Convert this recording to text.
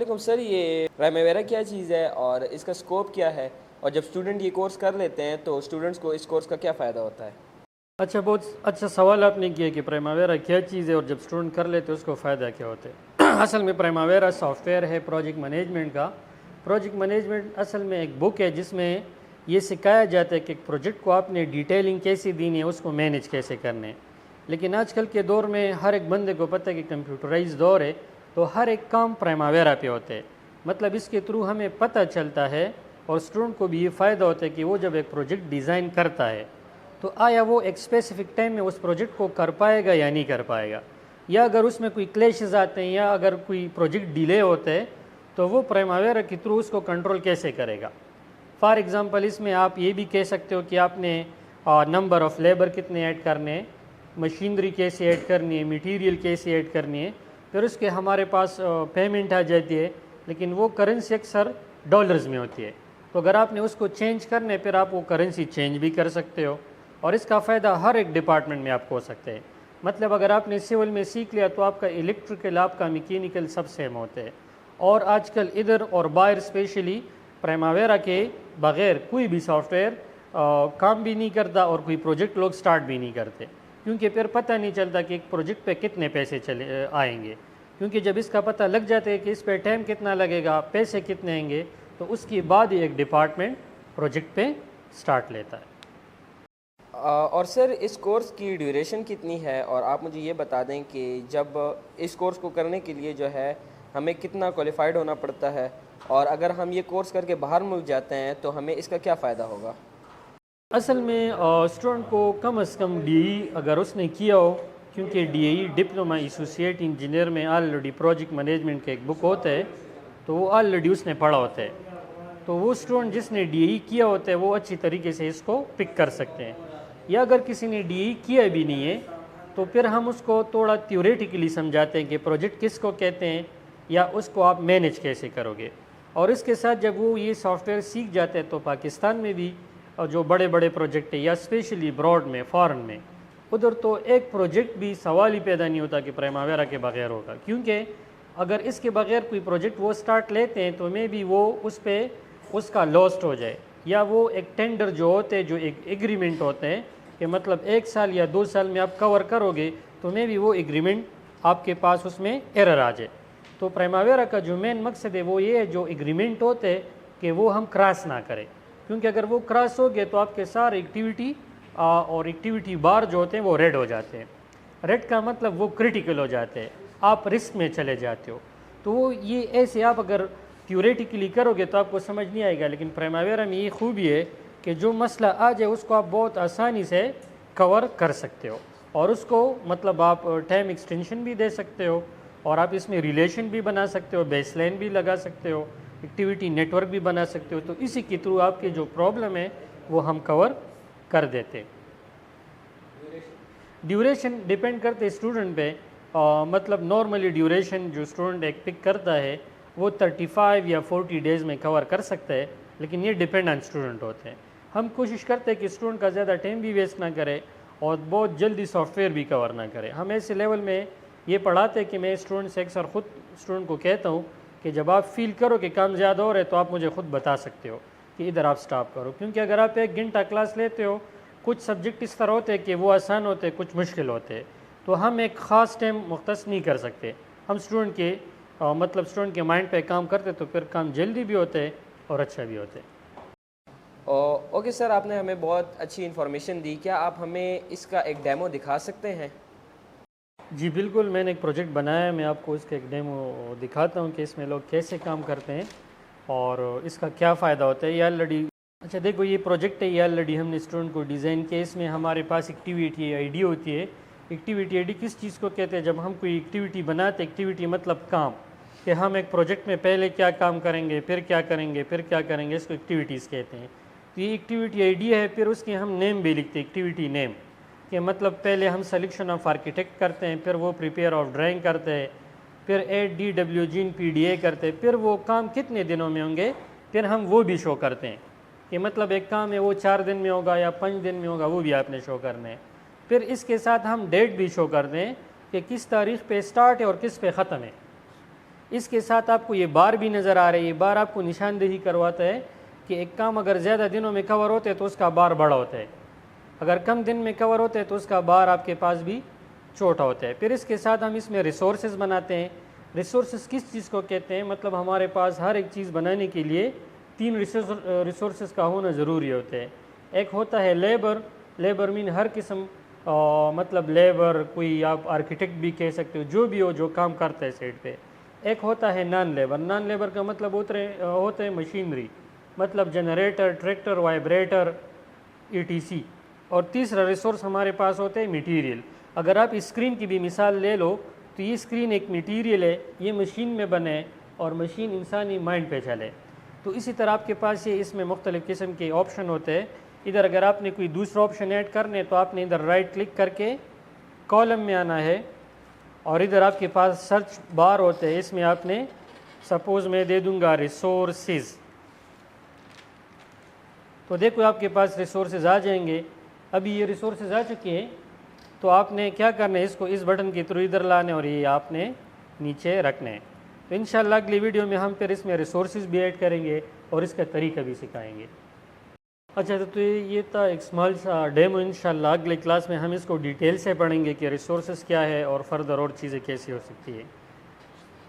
वालेकुम सर, ये प्राइमेवेरा क्या चीज़ है और इसका स्कोप क्या है, और जब स्टूडेंट ये कोर्स कर लेते हैं तो स्टूडेंट्स को इस कोर्स का क्या फ़ायदा होता है? अच्छा, बहुत अच्छा सवाल आपने किया कि प्राइमावेरा क्या चीज़ है और जब स्टूडेंट कर लेते हैं उसको फ़ायदा क्या होता है। असल में प्राइमावेरा सॉफ्टवेयर है प्रोजेक्ट मैनेजमेंट का। प्रोजेक्ट मैनेजमेंट असल में एक बुक है जिसमें ये सिखाया जाता है कि एक प्रोजेक्ट को आपने डिटेलिंग कैसे देनी है, उसको मैनेज कैसे करने है। लेकिन आजकल के दौर में हर एक बंदे को पता है कि कंप्यूटराइज दौर है, तो हर एक काम प्राइमावेरा पे होते हैं। मतलब इसके थ्रू हमें पता चलता है और स्टूडेंट को भी ये फ़ायदा होता है कि वो जब एक प्रोजेक्ट डिज़ाइन करता है तो आया वो एक स्पेसिफिक टाइम में उस प्रोजेक्ट को कर पाएगा या नहीं कर पाएगा, या अगर उसमें कोई क्लैशेस आते हैं या अगर कोई प्रोजेक्ट डिले होते हैं तो वो प्राइमावेरा के थ्रू उसको कंट्रोल कैसे करेगा। फॉर एग्ज़ाम्पल इसमें आप ये भी कह सकते हो कि आपने नंबर ऑफ़ लेबर कितने ऐड करने हैं, मशीनरी कैसे ऐड करनी है, मटीरियल कैसे ऐड करनी है। फिर उसके हमारे पास पेमेंट आ जाती है, लेकिन वो करेंसी अक्सर डॉलर्स में होती है। तो अगर आपने उसको चेंज करने फिर आप वो करेंसी चेंज भी कर सकते हो, और इसका फ़ायदा हर एक डिपार्टमेंट में आपको हो सकते हैं। मतलब अगर आपने सिविल में सीख लिया तो आपका इलेक्ट्रिकल, आपका मैकेनिकल सब सेम होते हैं। और आजकल इधर और बाहर स्पेशली प्राइमावेरा के बग़ैर कोई भी सॉफ्टवेयर काम भी नहीं करता और कोई प्रोजेक्ट लोग स्टार्ट भी नहीं करते, क्योंकि फिर पता नहीं चलता कि एक प्रोजेक्ट पे कितने पैसे चले आएंगे। क्योंकि जब इसका पता लग जाता है कि इस पे टाइम कितना लगेगा, पैसे कितने आएंगे, तो उसके बाद ही एक डिपार्टमेंट प्रोजेक्ट पे स्टार्ट लेता है। और सर इस कोर्स की ड्यूरेशन कितनी है, और आप मुझे ये बता दें कि जब इस कोर्स को करने के लिए जो है हमें कितना क्वालिफाइड होना पड़ता है, और अगर हम ये कोर्स करके बाहर मुल्क जाते हैं तो हमें इसका क्या फ़ायदा होगा? असल में स्टूडेंट को कम से कम डीई अगर उसने किया हो, क्योंकि डीई डिप्लोमा एसोसिएट इंजीनियर में ऑलरेडी प्रोजेक्ट मैनेजमेंट का एक बुक होता है, तो वो ऑलरेडी उसने पढ़ा होता है। तो वो स्टूडेंट जिसने डीई किया होता है वो अच्छी तरीके से इसको पिक कर सकते हैं। या अगर किसी ने डीई किया भी नहीं है तो फिर हम उसको थोड़ा थ्योरेटिकली समझाते हैं कि प्रोजेक्ट किसको कहते हैं या उसको आप मैनेज कैसे करोगे। और इसके साथ जब वो ये सॉफ्टवेयर सीख जाते हैं तो पाकिस्तान में भी जो बड़े बड़े प्रोजेक्ट है या स्पेशली ब्रॉड में, फॉरेन में, उधर तो एक प्रोजेक्ट भी सवाल ही पैदा नहीं होता कि प्राइमावेरा के बगैर होगा। क्योंकि अगर इसके बगैर कोई प्रोजेक्ट वो स्टार्ट लेते हैं तो मे भी वो उस पर उसका लॉस्ट हो जाए, या वो एक टेंडर जो होते हैं, जो एक एग्रीमेंट होते हैं कि मतलब 1 साल या 2 साल में आप कवर करोगे, तो मे भी वो एग्रीमेंट आपके पास उसमें एरर आ जाए। तो प्राइमावेरा का जो मेन मकसद है वो ये है, जो एग्रीमेंट होते हैं कि वो हम क्रॉस ना करें। क्योंकि अगर वो क्रॉस हो गए तो आपके सारे एक्टिविटी और एक्टिविटी बार जो होते हैं वो रेड हो जाते हैं। रेड का मतलब वो क्रिटिकल हो जाते हैं, आप रिस्क में चले जाते हो। तो वो ये ऐसे आप अगर थ्योरेटिकली करोगे तो आपको समझ नहीं आएगा। लेकिन प्राइमावेरा में ये खूबी है कि जो मसला आ जाए उसको आप बहुत आसानी से कवर कर सकते हो, और उसको मतलब आप टाइम एक्सटेंशन भी दे सकते हो, और आप इसमें रिलेशन भी बना सकते हो, बेसलाइन भी लगा सकते हो, एक्टिविटी नेटवर्क भी बना सकते हो। तो इसी के थ्रू आपकी जो प्रॉब्लम है वो हम कवर कर देते। ड्यूरेशन डिपेंड करते स्टूडेंट पे। मतलब नॉर्मली ड्यूरेशन जो स्टूडेंट एक पिक करता है वो 35 या 40 डेज़ में कवर कर सकता है, लेकिन ये डिपेंड ऑन स्टूडेंट होते हैं। हम कोशिश करते हैं कि स्टूडेंट का ज़्यादा टाइम भी वेस्ट ना करे और बहुत जल्दी सॉफ्टवेयर भी कवर ना करे। हम ऐसे लेवल में ये पढ़ाते हैं कि मैं स्टूडेंट से अक्सर ख़ुद स्टूडेंट को कहता हूँ कि जब आप फील करो कि काम ज़्यादा हो रहा है तो आप मुझे ख़ुद बता सकते हो कि इधर आप स्टॉप करो। क्योंकि अगर आप 1 घंटा क्लास लेते हो, कुछ सब्जेक्ट इस तरह होते हैं कि वो आसान होते हैं, कुछ मुश्किल होते हैं, तो हम एक ख़ास टाइम मुख्तस नहीं कर सकते। हम स्टूडेंट के मतलब स्टूडेंट के माइंड पे काम करते तो फिर काम जल्दी भी होते हैं और अच्छा भी होते हैं। ओके सर, आपने हमें बहुत अच्छी इन्फॉर्मेशन दी। क्या आप हमें इसका एक डेमो दिखा सकते हैं? जी बिल्कुल, मैंने एक प्रोजेक्ट बनाया है, मैं आपको इसका एक डेमो दिखाता हूँ कि इसमें लोग कैसे काम करते हैं और इसका क्या फ़ायदा होता है। ये ऑलरेडी अच्छा देखो, ये प्रोजेक्ट है, ये ऑलरेडी हमने स्टूडेंट को डिज़ाइन किया। इसमें हमारे पास एक्टिविटी आईडी होती है। एक्टिविटी आईडी किस चीज़ को कहते हैं? जब हम कोई एक्टिविटी बनाते, एक्टिविटी मतलब काम, कि हम एक प्रोजेक्ट में पहले क्या काम करेंगे, फिर क्या करेंगे, फिर क्या करेंगे, इसको एक्टिविटीज़ कहते हैं। तो ये एक्टिविटी आईडी है। फिर उसके हम नेम भी लिखते हैं, एक्टिविटी नेम, कि मतलब पहले हम सिलेक्शन ऑफ आर्किटेक्ट करते हैं, फिर वो प्रिपेयर ऑफ ड्राइंग करते हैं, फिर ADWG इन PDA करते हैं, फिर वो काम कितने दिनों में होंगे, फिर हम वो भी शो करते हैं कि मतलब एक काम है वो 4 दिन में होगा या 5 दिन में होगा, वो भी आपने शो करना है। फिर इसके साथ हम डेट भी शो कर दें कि किस तारीख़ पे स्टार्ट है और किस पे ख़त्म है। इसके साथ आपको ये बार भी नज़र आ रही है। ये बार आपको निशानदेही करवाता है कि एक काम अगर ज़्यादा दिनों में कवर होते हैं तो उसका बार बड़ा होता है, अगर कम दिन में कवर होते हैं तो उसका बार आपके पास भी छोटा होता है। फिर इसके साथ हम इसमें रिसोर्सेज बनाते हैं। रिसोर्सेज किस चीज़ को कहते हैं, मतलब हमारे पास हर एक चीज़ बनाने के लिए 3 रिसोर्सेज का होना ज़रूरी होता है। एक होता है लेबर, लेबर मीन हर किस्म मतलब लेबर, कोई आप आर्किटेक्ट भी कह सकते हो, जो भी हो जो काम करता है साइड पे। एक होता है नॉन लेबर, नॉन लेबर का मतलब होते हैं मशीनरी, मतलब जनरेटर, ट्रैक्टर, वाइब्रेटर, ETC। और तीसरा रिसोर्स हमारे पास होता है मटेरियल। अगर आप इस स्क्रीन की भी मिसाल ले लो तो ये स्क्रीन एक मटेरियल है, ये मशीन में बने और मशीन इंसानी माइंड पे चले। तो इसी तरह आपके पास ये इसमें मुख्तलिफ़ किस्म के ऑप्शन होते हैं। इधर अगर आपने कोई दूसरा ऑप्शन ऐड करने तो आपने इधर राइट क्लिक करके कॉलम में आना है और इधर आपके पास सर्च बार होते हैं, इसमें आपने सपोज़ मैं दे दूंगा रिसोर्सेज, तो देखो आपके पास रिसोर्सेज आ जाएंगे। अभी ये रिसोर्सेज आ चुके हैं तो आपने क्या करना है, इसको इस बटन के थ्रू इधर लाने और ये आपने नीचे रखने हैं। तो इंशाल्लाह अगली वीडियो में हम फिर इसमें रिसोर्सेज भी ऐड करेंगे और इसका तरीका भी सिखाएंगे। अच्छा, तो ये था एक स्मॉल सा डेमो। इंशाल्लाह अगली क्लास में हम इसको डिटेल से पढ़ेंगे कि रिसोर्सेज क्या है और फर्दर और चीज़ें कैसी हो सकती है।